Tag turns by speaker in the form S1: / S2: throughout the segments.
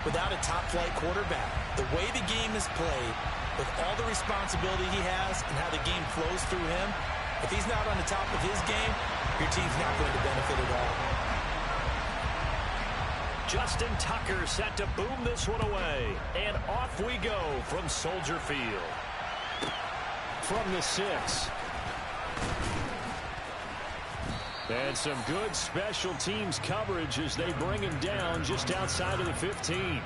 S1: Without a top-flight quarterback, the way the game is played, with all the responsibility he has and how the game flows through him, if he's not on the top of his game, your team's not going to benefit at all.
S2: Justin Tucker set to boom this one away. And off we go from Soldier Field. From the 6. And some good special teams coverage as they bring him down just outside of the 15.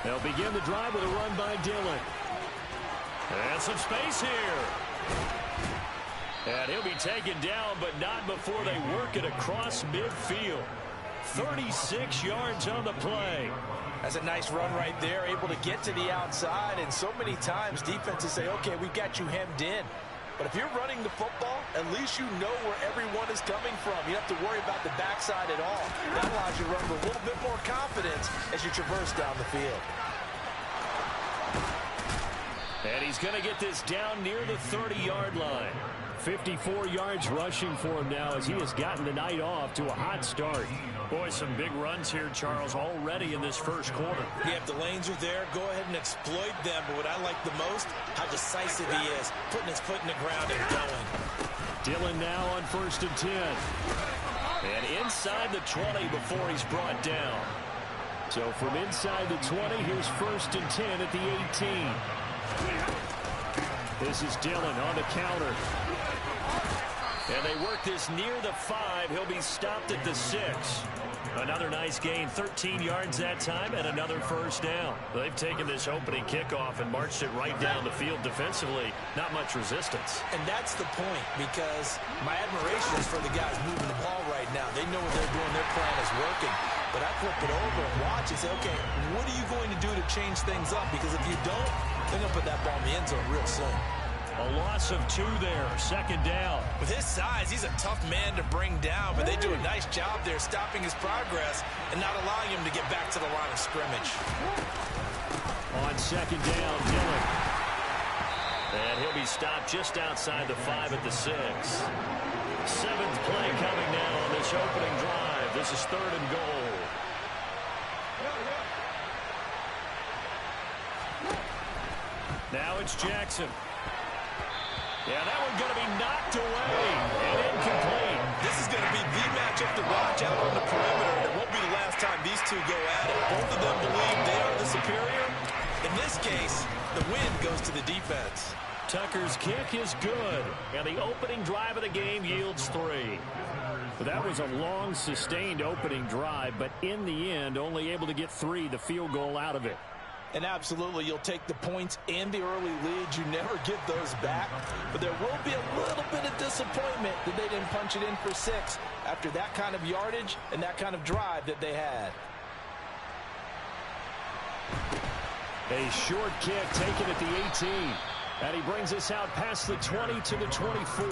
S2: They'll begin the drive with a run by Dillon. And some space here. And he'll be taken down, but not before they work it across midfield. 36 yards on the play.
S1: That's a nice run right there, able to get to the outside. And so many times defenses say, okay, we've got you hemmed in. But if you're running the football, at least you know where everyone is coming from. You don't have to worry about the backside at all. That allows you to run with a little bit more confidence as you traverse down the field.
S2: And he's going to get this down near the 30-yard line. 54 yards rushing for him now as he has gotten the night off to a hot start. Boy, some big runs here, Charles, already in this first quarter.
S1: Yeah, if the lanes are there, go ahead and exploit them. But what I like the most, how decisive he is, putting his foot in the ground and going.
S2: Dillon now on 1st and 10. And inside the 20 before he's brought down. So from inside the 20, here's 1st and 10 at the 18. This is Dillon on the counter. And they work this near the 5. He'll be stopped at the 6. Another nice gain, 13 yards that time, and another first down. They've taken this opening kickoff and marched it right down the field defensively. Not much resistance.
S1: And that's the point, because my admiration is for the guys moving the ball right now. They know what they're doing. Their plan is working. But I flip it over and watch and say, okay, what are you going to do to change things up? Because if you don't, they're going to put that ball in the end zone real soon.
S2: A loss of 2 there, 2nd down.
S1: With his size, he's a tough man to bring down, but they do a nice job there stopping his progress and not allowing him to get back to the line of scrimmage.
S2: On 2nd down, Dillon. And he'll be stopped just outside the 5 at the 6. 7th play coming now on this opening drive. This is 3rd and goal. Now it's Jackson. Yeah, that one's going to be knocked away and incomplete.
S1: This is going to be the matchup to watch out on the perimeter, and it won't be the last time these two go at it. Both of them believe they are the superior. In this case, the win goes to the defense.
S2: Tucker's kick is good, and the opening drive of the game yields 3. That was a long, sustained opening drive, but in the end, only able to get 3, the field goal out of it.
S1: And absolutely, you'll take the points and the early leads. You never get those back. But there will be a little bit of disappointment that they didn't punch it in for 6 after that kind of yardage and that kind of drive that they had.
S2: A short kick taken at the 18. And he brings us out past the 20 to the 24.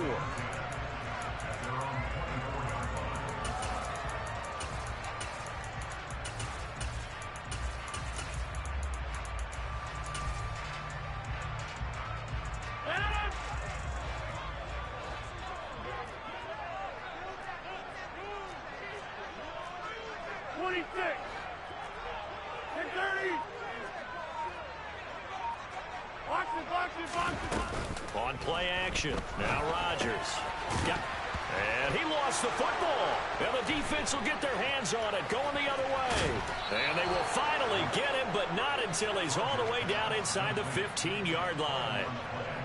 S2: On play action. Now Rodgers. Yep. And he lost the football. And the defense will get their hands on it, going the other way. And they will finally get him, but not until he's all the way down inside the 15-yard line.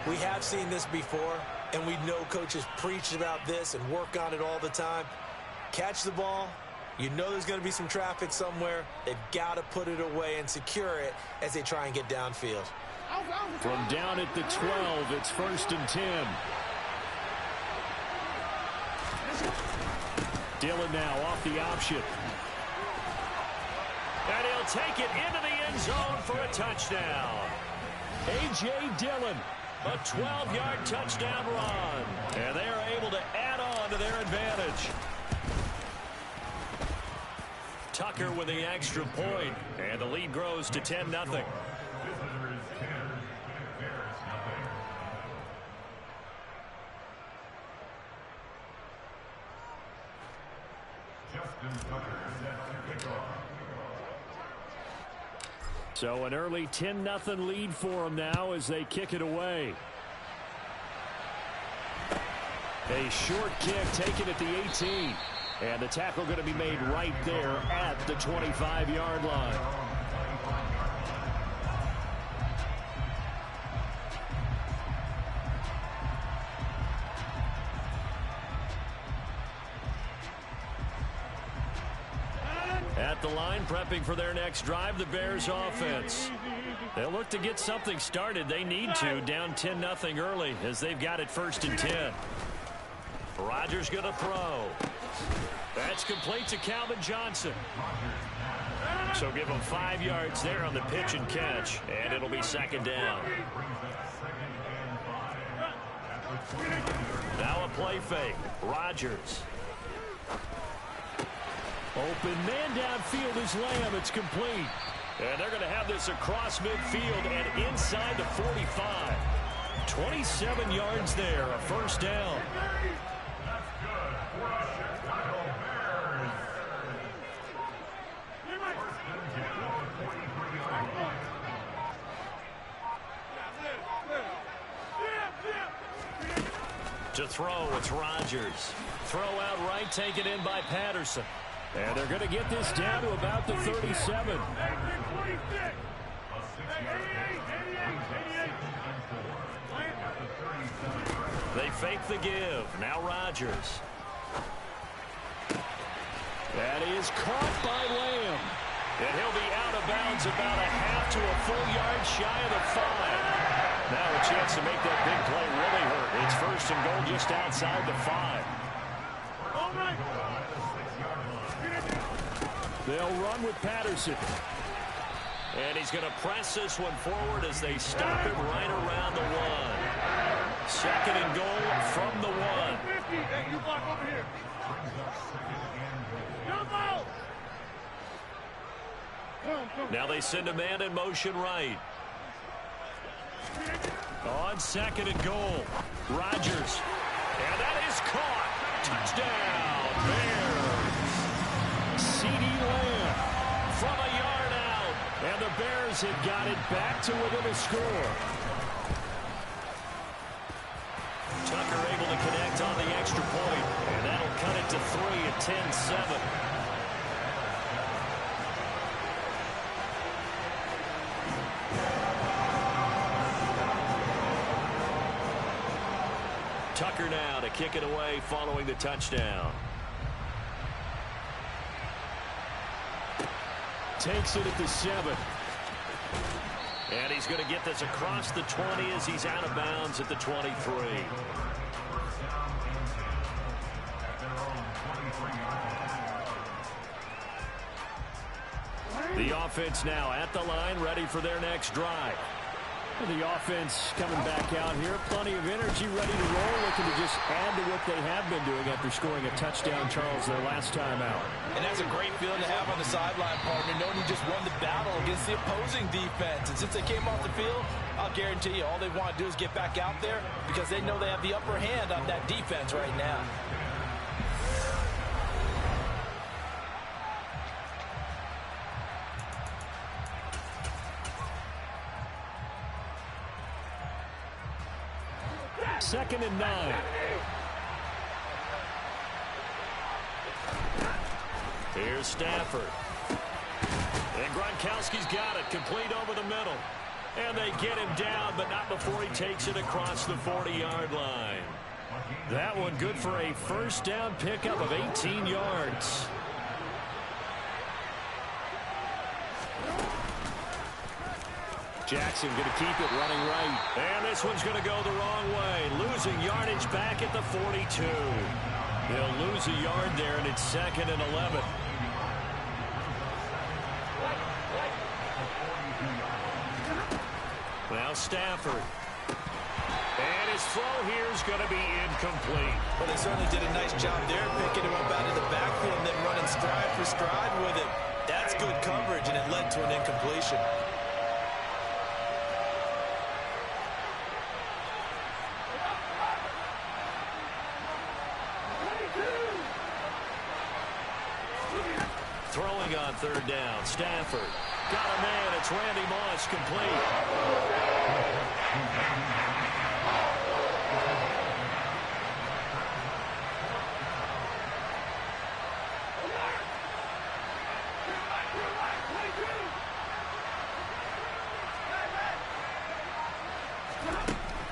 S1: We have seen this before, and we know coaches preach about this and work on it all the time. Catch the ball. You know there's going to be some traffic somewhere. They've got to put it away and secure it as they try and get downfield.
S2: From down at the 12, it's 1st and 10. Dillon now off the option. And he'll take it into the end zone for a touchdown. A.J. Dillon, a 12-yard touchdown run. And they are able to add on to their advantage. Tucker with the extra point, and the lead grows to 10-0. So an early 10-0 lead for them now as they kick it away. A short kick taken at the 18. And the tackle going to be made right there at the 25-yard line. At the line, prepping for their next drive, the Bears offense. They'll look to get something started. They need to, down 10-0 early as they've got it 1st and 10. Rodgers going to throw. That's complete to Calvin Johnson. So give him 5 yards there on the pitch and catch, and it'll be 2nd down. Now a play fake. Rodgers. Open man downfield is Lamb. It's complete. And they're going to have this across midfield and inside the 45. 27 yards there, a 1st down. To throw, it's Rodgers. Throw out right, taken in by Patterson. And they're going to get this down to about the 37. They fake the give. Now Rodgers. That is caught by Lamb. And he'll be out of bounds about a half to a full yard shy of the 5. Now a chance to make that big play really hurt. It's 1st and goal just outside the 5. They'll run with Patterson. And he's going to press this one forward as they stop him right around the 1. 2nd and goal from the 1.
S3: Hey, you block over here.
S2: Now they send a man in motion right. On 2nd and goal. Rodgers. And that is caught. Touchdown, Bears. C.D. Lamb from a yard out. And the Bears have got it back to within a score. Tucker able to connect on the extra point. And that'll cut it to 3 at 10-7. Tucker now to kick it away following the touchdown. Takes it at the 7. And he's going to get this across the 20 as he's out of bounds at the 23. The offense now at the line, ready for their next drive. The offense coming back out here. Plenty of energy, ready to roll, looking to just add to what they have been doing after scoring a touchdown, Charles, their last time out.
S1: And that's a great feeling to have on the sideline, partner, knowing you just won the battle against the opposing defense. And since they came off the field, I'll guarantee you all they want to do is get back out there because they know they have the upper hand on that defense right now.
S2: Second and 9. Here's Stafford. And Gronkowski's got it. Complete over the middle. And they get him down, but not before he takes it across the 40-yard line. That one good for a 1st down pickup of 18 yards. Jackson going to keep it running right. And this one's going to go the wrong way. Losing yardage back at the 42. They'll lose a yard there, and it's 2nd and 11. Now Stafford. And his throw here is going to be incomplete.
S1: Well, they certainly did a nice job there, picking him up out of the backfield and then running stride for stride with it. good coverage, and it led to an incompletion.
S2: Throwing on third down. Stafford. Got a man. It's Randy Moss, complete.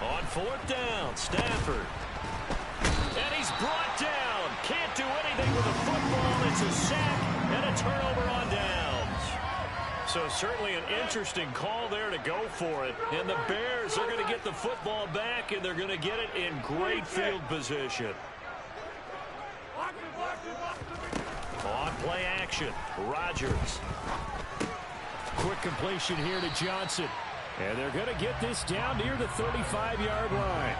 S2: On fourth down, Stafford. And he's brought down. Can't do anything with the football. It's a sack and a turnover on downs. So certainly an interesting call there to go for it. And the Bears are going to get the football back, and they're going to get it in great field position. On play action, Rodgers.
S4: Quick completion here to Johnson. And they're going to get this down near the 35-yard line.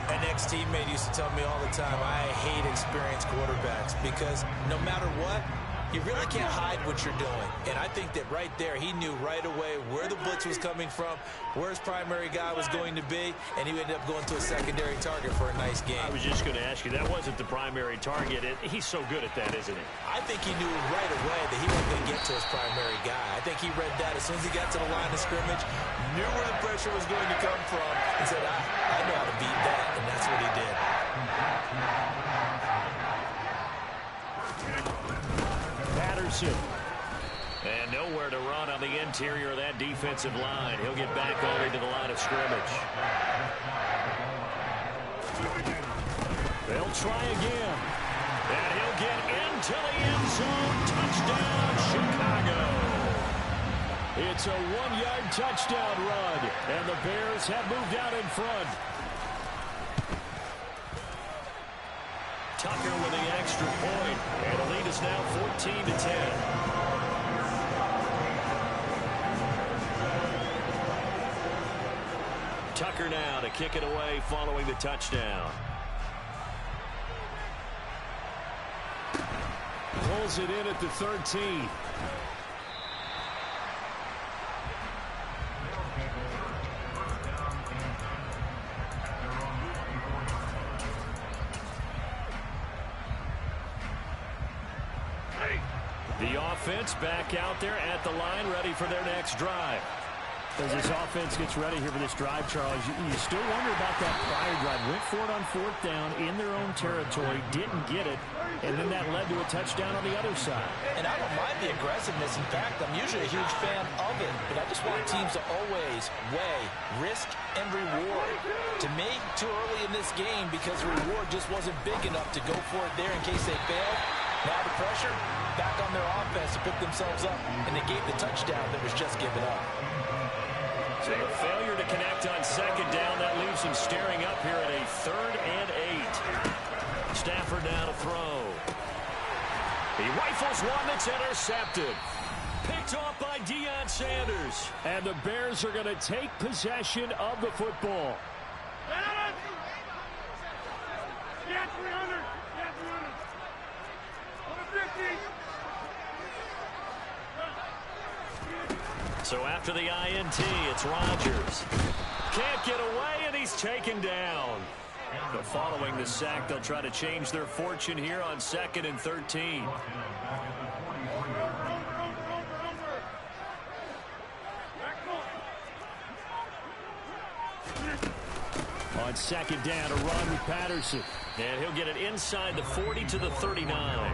S1: An ex-teammate used to tell me all the time, I hate experienced quarterbacks because no matter what, you really can't hide what you're doing. And I think that right there, he knew right away where the blitz was coming from, where his primary guy was going to be, and he ended up going to a secondary target for a nice game.
S2: I was just going to ask you, that wasn't the primary target. He's so good at that, isn't he?
S1: I think he knew right away that he wasn't going to get to his primary guy. I think he read that as soon as he got to the line of scrimmage, knew where the pressure was going to come from, and said, I know how to beat that, and that's what he did.
S4: Patterson.
S2: And nowhere to run on the interior of that defensive line. He'll get back only to the line of scrimmage.
S4: They'll try again.
S2: And he'll get into the end zone. Touchdown, Chicago.
S4: It's a 1-yard touchdown run, and the Bears have moved out in front.
S2: Tucker with the extra point, and the lead is now 14-10. Tucker now to kick it away following the touchdown.
S4: Pulls it in at the 13.
S2: The offense back out there at the line, ready for their next drive.
S4: As this offense gets ready here for this drive, Charles, you still wonder about that prior drive. Went for it on fourth down in their own territory, didn't get it, and then that led to a touchdown on the other side.
S1: And I don't mind the aggressiveness. In fact, I'm usually a huge fan of it, but I just want teams to always weigh risk and reward. To me, too early in this game because the reward just wasn't big enough to go for it there in case they failed. Now the pressure back on their offense to pick themselves up, and they gave the touchdown that was just given up.
S2: So a failure to connect on second down. That leaves them staring up here at a 3rd and 8. Stafford now to throw. He rifles one that's intercepted. Picked off by Deion Sanders.
S4: And the Bears are going to take possession of the football.
S3: Get 300. Get 300. Over 50.
S2: So after the INT, it's Rodgers. Can't get away, and he's taken down. But following the sack, they'll try to change their fortune here on 2nd and 13.
S4: On second down, a run with Patterson.
S2: And he'll get it inside the 40 to the 39.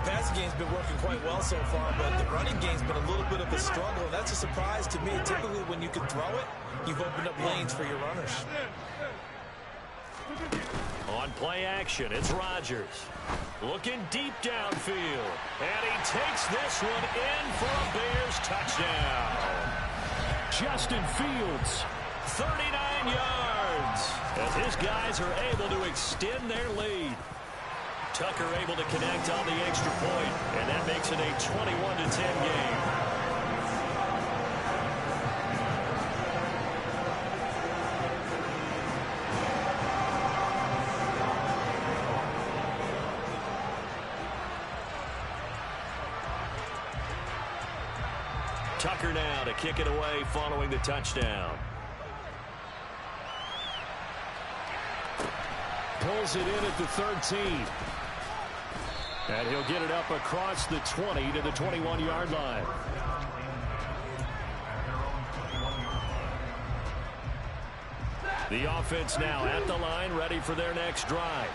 S1: Passing game's been working quite well so far, but the running game's been a little bit of a struggle, and that's a surprise to me. Typically, when you can throw it, you've opened up lanes for your runners.
S2: On play action, it's Rodgers. Looking deep downfield. And he takes this one in for a Bears touchdown.
S4: Justin Fields.
S2: 39 yards. As his guys are able to extend their lead. Tucker able to connect on the extra point, and that makes it a 21-10 game. Tucker now to kick it away following the touchdown. Pulls it in at the 13. And he'll get it up across the 20 to the 21-yard line. The offense now at the line, ready for their next drive.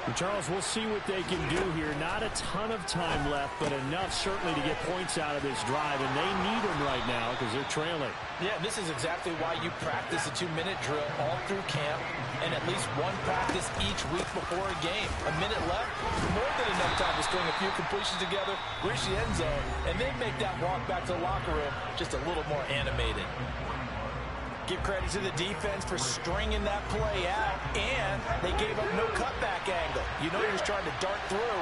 S4: And Charles, we'll see what they can do here. Not a ton of time left, but enough certainly to get points out of this drive, and they need them right now because they're trailing.
S1: Yeah, this is exactly why you practice a 2-minute drill all through camp and at least one practice each week before a game. A minute left, more than enough time to string a few completions together, reach the end zone, and then make that walk back to the locker room just a little more animated. Give credit to the defense for stringing that play out, and they gave up no cutback angle. You know he was trying to dart through.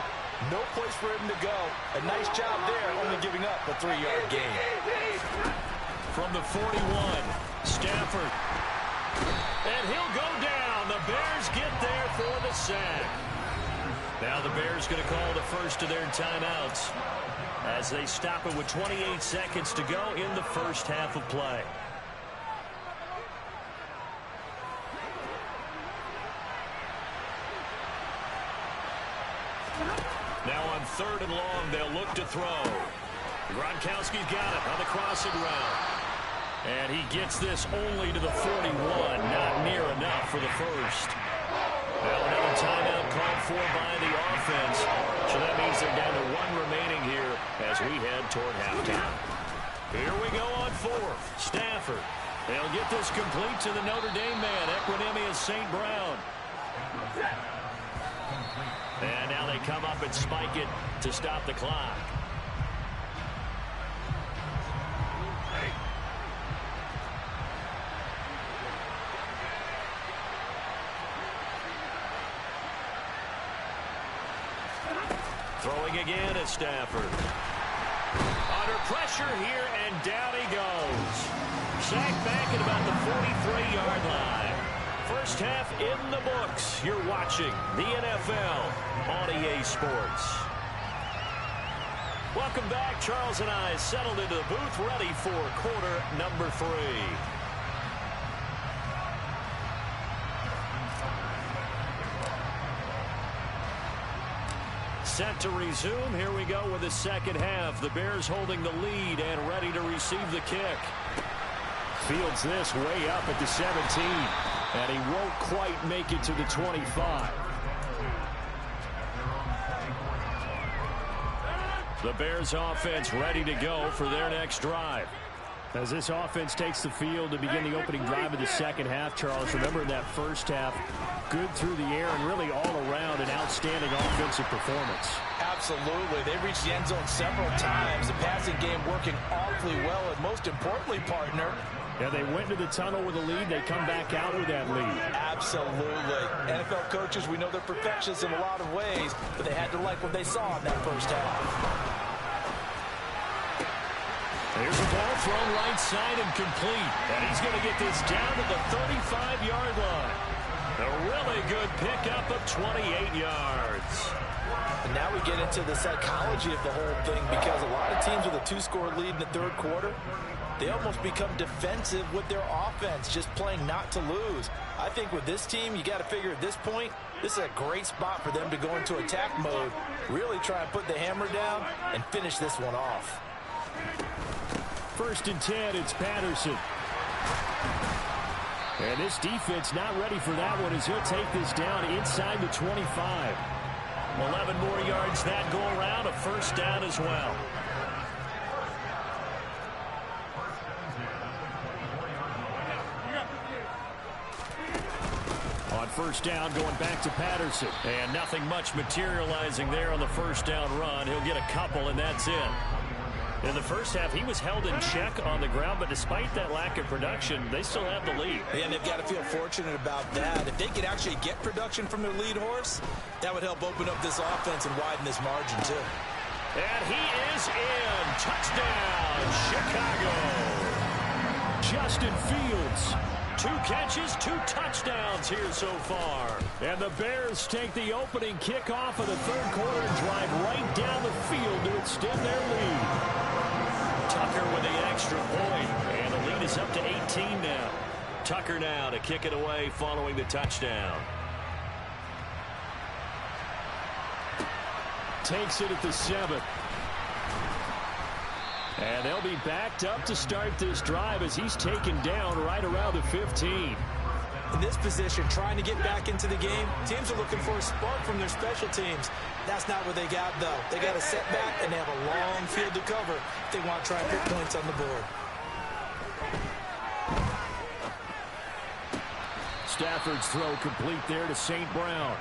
S1: No place for him to go. A nice job there, only giving up a 3-yard gain.
S2: From the 41, Stafford. And he'll go down. The Bears get there for the sack. Now the Bears going to call the first of their timeouts as they stop it with 28 seconds to go in the first half of play. Now on 3rd and long, they'll look to throw. Gronkowski's got it on the crossing route. And he gets this only to the 41. Not near enough for the first. Now another timeout called for by the offense. So that means they're down to 1 remaining here as we head toward halftime. Here we go on 4th. Stafford. They'll get this complete to the Notre Dame man, Equanimeous St. Brown. And now they come up and spike it to stop the clock. Throwing again at Stafford. Under pressure here, and down he goes. Sacked back at about the 43-yard line. First half in the books. You're watching the NFL on EA Sports. Welcome back. Charles and I settled into the booth, ready for quarter number 3. Set to resume. Here we go with the second half. The Bears holding the lead and ready to receive the kick.
S4: Fields this way up at the 17. And he won't quite make it to the 25.
S2: The Bears offense ready to go for their next drive.
S4: As this offense takes the field to begin the opening drive of the second half, Charles, remember in that first half, good through the air and really all around an outstanding offensive performance.
S1: Absolutely. They reached the end zone several times. The passing game working awfully well, and most importantly, partner,
S4: yeah, they went to the tunnel with a lead. They come back out with that lead.
S1: Absolutely. NFL coaches, we know they're perfectionists in a lot of ways, but they had to like what they saw in that first half.
S2: There's a ball thrown right side and complete. And he's going to get this down to the 35-yard line. A really good pickup of 28 yards.
S1: And now we get into the psychology of the whole thing, because a lot of teams with a 2-score lead in the third quarter, they almost become defensive with their offense, just playing not to lose. I think with this team, you got to figure at this point, this is a great spot for them to go into attack mode, really try and put the hammer down and finish this one off.
S4: 1st and 10, it's Patterson. And this defense not ready for that one as he'll take this down inside the 25.
S2: 11 more yards that go around, a first down as well.
S4: On first down, going back to Patterson.
S2: And nothing much materializing there on the first down run. He'll get a couple, and that's it. In the first half, he was held in check on the ground, but despite that lack of production, they still have the lead.
S1: Yeah, and they've got to feel fortunate about that. If they could actually get production from their lead horse, that would help open up this offense and widen this margin, too.
S2: And he is in. Touchdown, Chicago.
S4: Justin Fields.
S2: 2 catches, 2 touchdowns here so far.
S4: And the Bears take the opening kickoff of the third quarter and drive right down the field to extend their lead.
S2: Tucker with the extra point, and the lead is up to 18 now. Tucker now to kick it away following the touchdown.
S4: Takes it at the 7. And they'll be backed up to start this drive as he's taken down right around the 15.
S1: In this position, trying to get back into the game, teams are looking for a spark from their special teams. That's not what they got, though. They got a setback, and they have a long field to cover if they want to try and put points on the board.
S4: Stafford's throw complete there to St. Brown.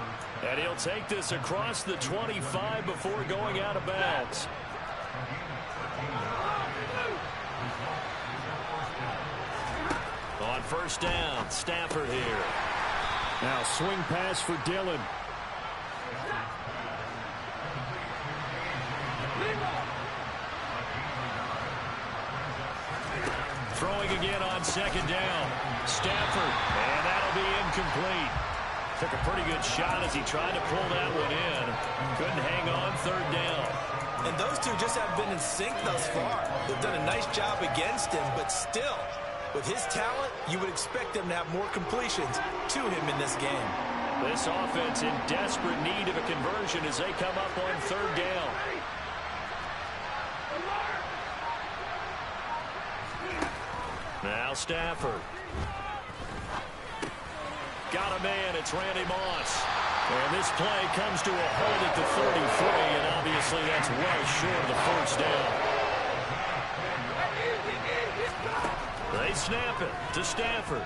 S2: And he'll take this across the 25 before going out of bounds. On first down, Stafford here.
S4: Now swing pass for Dillon.
S2: Throwing again on second down. Stafford, and that'll be incomplete. Took a pretty good shot as he tried to pull that one in. Couldn't hang on third down.
S1: And those two just haven't been in sync thus far. They've done a nice job against him, but still, with his talent, you would expect them to have more completions to him in this game.
S2: This offense in desperate need of a conversion as they come up on third down. Now Stafford. Got a man, it's Randy Moss. And this play comes to a hold at the 33, and obviously that's well short of the first down. They snap it to Stafford.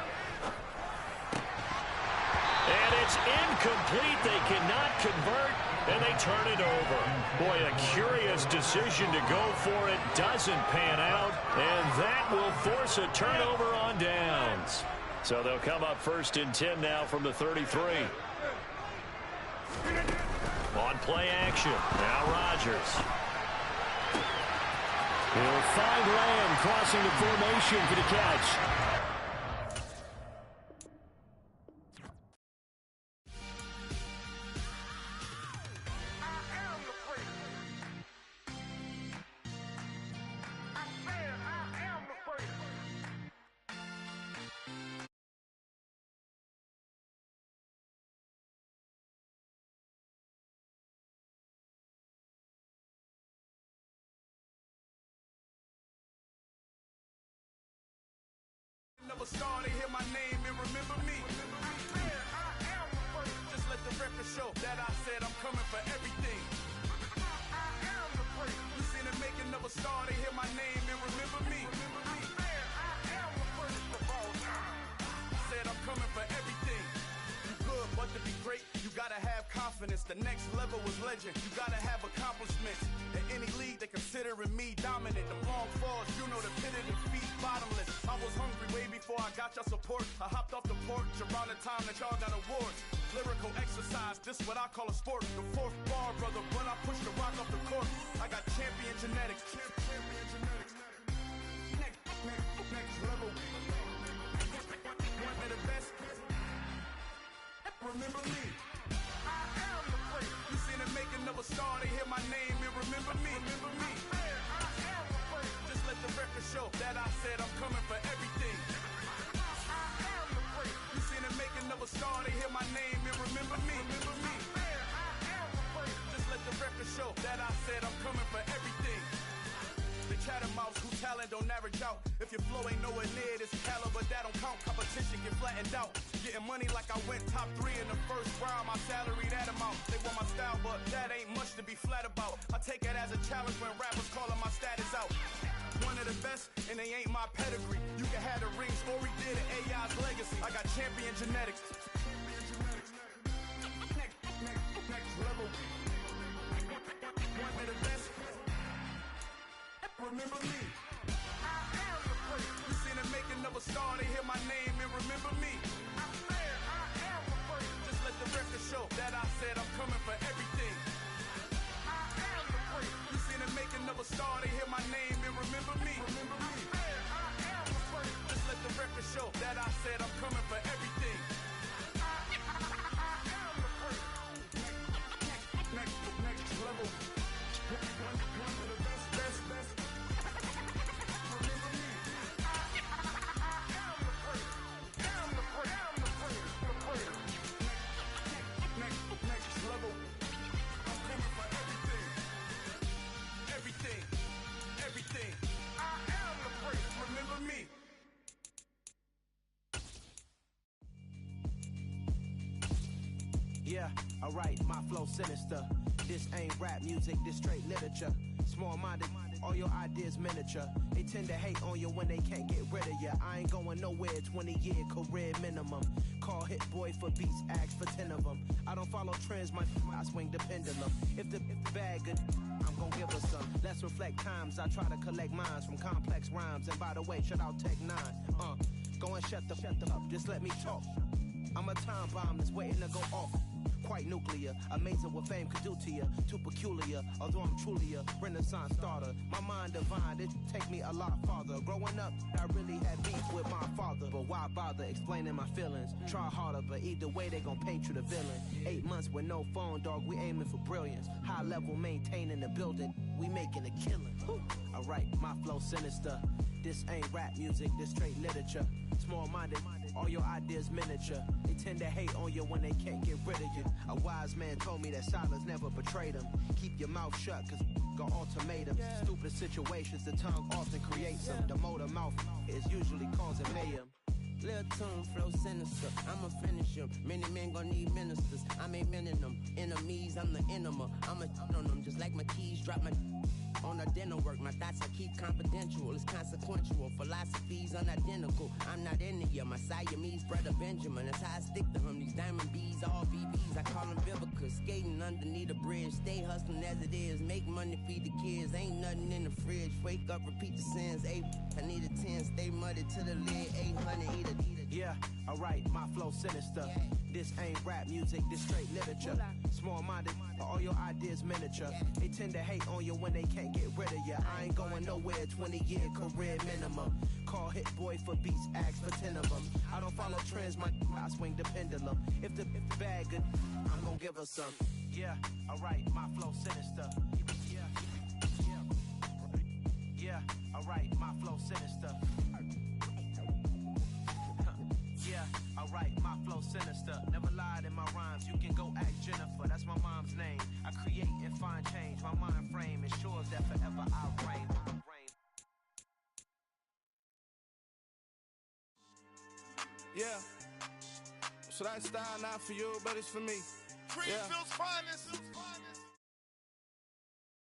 S2: And it's incomplete. They cannot convert, and they turn it over. Boy, a curious decision to go for it. Doesn't pan out, and that will force a turnover on downs. So they'll come up first and 10 now from the 33. On play action, now Rodgers.
S4: He'll find Lamb crossing the formation for the catch.
S3: Star, they hear my name and remember me. Just let the record show that I said I'm coming for everything. You seen it making of a star, they hear my name and remember me. Said I'm coming for everything. You good, but to be great, you gotta have confidence. The next level was legend. You gotta have accomplishments. In any league, they considering me dominant. The long falls, you know the pit of defeat, bottomless. I was hungry way before I got your support. I hopped off the porch around the time that y'all got awards. Lyrical exercise, this what I call a sport. The fourth bar, brother, when I push the rock off the court. I got champion genetics. Next level. One of the best. Remember me. You seen the making of a star, they hear my name and remember me. Just let the record show that I said I'm coming for everything. You seen the making of a star, they hear my name and remember me. Just let the record show that I said I'm coming for everything. The chattermouths who talent don't average out. If your flow ain't nowhere near this caliber, that don't count. Competition get flattened out. Getting money like I went top 3 in the first round. My salary that amount. They want my style, but that ain't much to be flat about. I take it as a challenge when rappers calling my status out. One of the best, and they ain't my pedigree. You can have the rings, or we did it, AI's legacy. I got champion genetics. Next level. One of the best. Remember me. You seen the making of a star, they hear my name and remember me. Just let the record show that I said I'm coming for everything. You seen the making of a star, they hear my name and remember me. Just let the record show that I said I'm coming for everything.
S5: Yeah, alright, my flow sinister. This ain't rap music, this straight literature. Small-minded, all your ideas miniature. They tend to hate on you when they can't get rid of you. I ain't going nowhere, 20-year career minimum. Call Hit Boy for beats, ask for 10 of them. I don't follow trends, I swing the pendulum. If the bag good, I'm gon' give her some. Let's reflect times, I try to collect minds from complex rhymes. And by the way, shout out Tech 9. Go and shut the up, just let me talk. I'm a time bomb that's waiting to go off. Quite nuclear, amazing what fame could do to you. Too peculiar, although I'm truly a renaissance starter. My mind divine, it take me a lot farther. Growing up, I really had beef with my father. But why bother explaining my feelings? Try harder, but either way they gon' paint you the villain. 8 months with no phone, dog, we aiming for brilliance. High level maintaining the building, we making a killing. Alright, my flow sinister. This ain't rap music, this straight literature. Small-minded, all your ideas miniature. They tend to hate on you when they can't get rid of you. A wise man told me that silence never betrayed him. Keep your mouth shut, cause got ultimatums. Stupid situations, the tongue often creates them. The motor mouth is usually causing mayhem.
S6: Lil' tune, flow sinister, I'ma finish him. Many men gon' need ministers, I'm ain't mending them. Enemies, I'm the enema, I'ma on them. Just like my keys, drop my on a dinner work. My thoughts I keep confidential, it's consequential. Philosophies unidentical, I'm not into you. My Siamese brother Benjamin, that's how I stick to him. These diamond bees, all BBs, I call them Vivica. Skating underneath a bridge, stay hustling as it is. Make money, feed the kids, ain't nothing in the fridge. Wake up, repeat the sins, I need a 10, stay muddy to the lid, 800, eat a.
S5: Yeah, alright, my flow sinister. This ain't rap music, this straight literature. Small-minded, all your ideas miniature. They tend to hate on you when they can't get rid of you. I ain't going nowhere, 20-year career minimum. Call Hit Boy for beats, ask for 10 of them. I don't follow trends, I swing the pendulum. If the bag good, I'm gon' give her some. Yeah, alright, my flow sinister. Yeah, alright, my flow sinister. Yeah, alright, my flow sinister. Never lied in my rhymes, you can go ask Jennifer. That's my mom's name. I create and find change. My mind frame ensures that forever I reign.
S3: Yeah. So that style not for you, but it's for me.
S7: Greenville's finest.